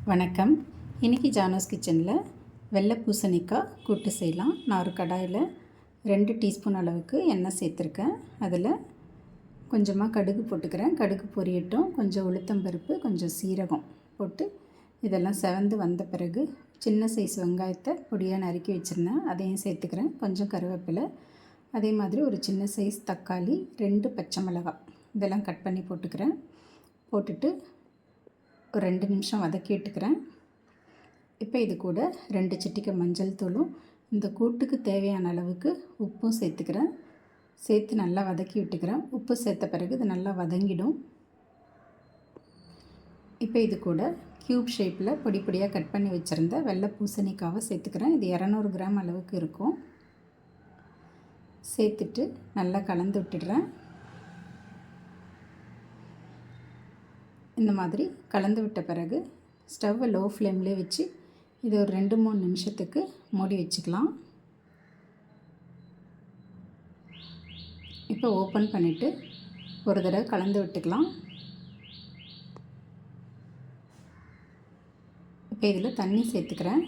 வணக்கம். இன்றைக்கி ஜானோஸ் கிச்சனில் வெள்ளை பூசணிக்காய் கூட்டு செய்யலாம். நான் ஒரு கடாயில் 2 டீஸ்பூன் அளவுக்கு எண்ணெய் சேர்த்துருக்கேன். அதில் கொஞ்சமாக கடுகு போட்டுக்கிறேன். கடுகு பொரியட்டும். கொஞ்சம் உளுத்தம்பருப்பு, கொஞ்சம் சீரகம் போட்டு இதெல்லாம் செவந்து வந்த பிறகு சின்ன சைஸ் வெங்காயத்தை பொடியாக நறுக்கி வச்சுருந்தேன், அதையும் சேர்த்துக்கிறேன். கொஞ்சம் கருவேப்பிலை, அதே மாதிரி ஒரு சின்ன சைஸ் தக்காளி, 2 பச்சை மிளகாய் இதெல்லாம் கட் பண்ணி போட்டுக்கிறேன். போட்டுட்டு ஒரு 2 நிமிஷம் வதக்கி விட்டுக்கிறேன். இப்போ இது கூட 2 சிட்டிகை மஞ்சள் தூளும் இந்த கூட்டுக்கு தேவையான அளவுக்கு உப்பும் சேர்த்துக்கிறேன். சேர்த்து நல்லா வதக்கி விட்டுக்கிறேன். உப்பு சேர்த்த பிறகு இது நல்லா வதங்கிடும். இப்போ இது கூட க்யூப் ஷேப்பில் பொடி பொடியாக கட் பண்ணி வச்சுருந்த வெள்ளை பூசணிக்காவை சேர்த்துக்கிறேன். இது 200 கிராம் அளவுக்கு இருக்கும். சேர்த்துட்டு நல்லா கலந்து விட்டுடுறேன். இந்த மாதிரி கலந்து விட்ட பிறகு ஸ்டவ்வை லோ ஃப்ளேம்லேயே வச்சு இது ஒரு 2-3 நிமிஷத்துக்கு மூடி வச்சுக்கலாம். இப்போ ஓப்பன் பண்ணிவிட்டு ஒரு தடவை கலந்து விட்டுக்கலாம். இப்போ இதில் தண்ணி சேர்த்துக்கிறேன்.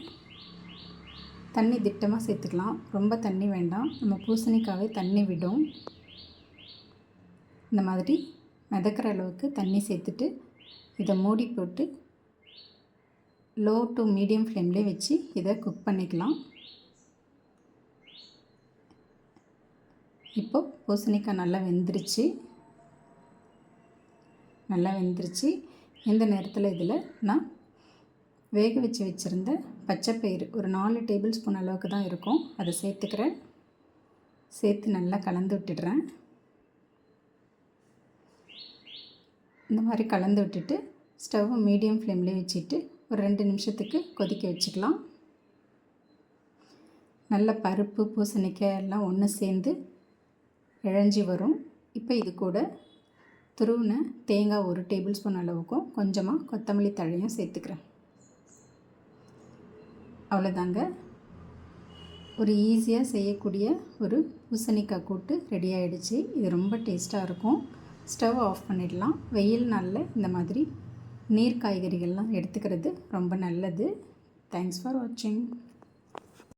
தண்ணி திட்டமாக சேர்த்துக்கலாம், ரொம்ப தண்ணி வேண்டாம். நம்ம பூசணிக்காவே தண்ணி விடும். இந்த மாதிரி மிதக்கிற அளவுக்கு தண்ணி சேர்த்துட்டு இதை மூடி போட்டு லோ டு மீடியம் ஃப்ளேம்லேயே வச்சு இதை குக் பண்ணிக்கலாம். இப்போ பூசணிக்காய் நல்லா வெந்துருச்சு. இந்த நேரத்தில் இதில் நான் வேக வச்சு வச்சுருந்த பச்சைப்பயிறு ஒரு 4 டேபிள் ஸ்பூன் அளவுக்கு தான் இருக்கும், அதை சேர்த்துக்கிறேன். சேர்த்து நல்லா கலந்து விட்டுடுறேன். இந்த மாதிரி கலந்து விட்டுட்டு ஸ்டவ் மீடியம் ஃப்ளேம்லேயே வச்சுட்டு ஒரு 2 நிமிஷத்துக்கு கொதிக்க வச்சுக்கலாம். நல்ல பருப்பு பூசணிக்காய் எல்லாம் ஒன்று சேர்ந்து இழஞ்சி வரும். இப்போ இது கூட துருவின தேங்காய் 1 டேபிள் ஸ்பூன் அளவுக்கும் கொஞ்சமாக கொத்தமல்லி தழையும் சேர்த்துக்கிறேன். அவ்வளோதாங்க, ஒரு ஈஸியாக செய்யக்கூடிய ஒரு பூசணிக்காய் கூட்டு ரெடி ஆகிடுச்சு. இது ரொம்ப டேஸ்ட்டாக இருக்கும். ஸ்டவ் ஆஃப் பண்ணிடலாம். வெயில் நாளில் இந்த மாதிரி நீர் காய்கறிகள்லாம் எடுத்துக்கிறது ரொம்ப நல்லது. தேங்க்ஸ் ஃபார் வாட்சிங்.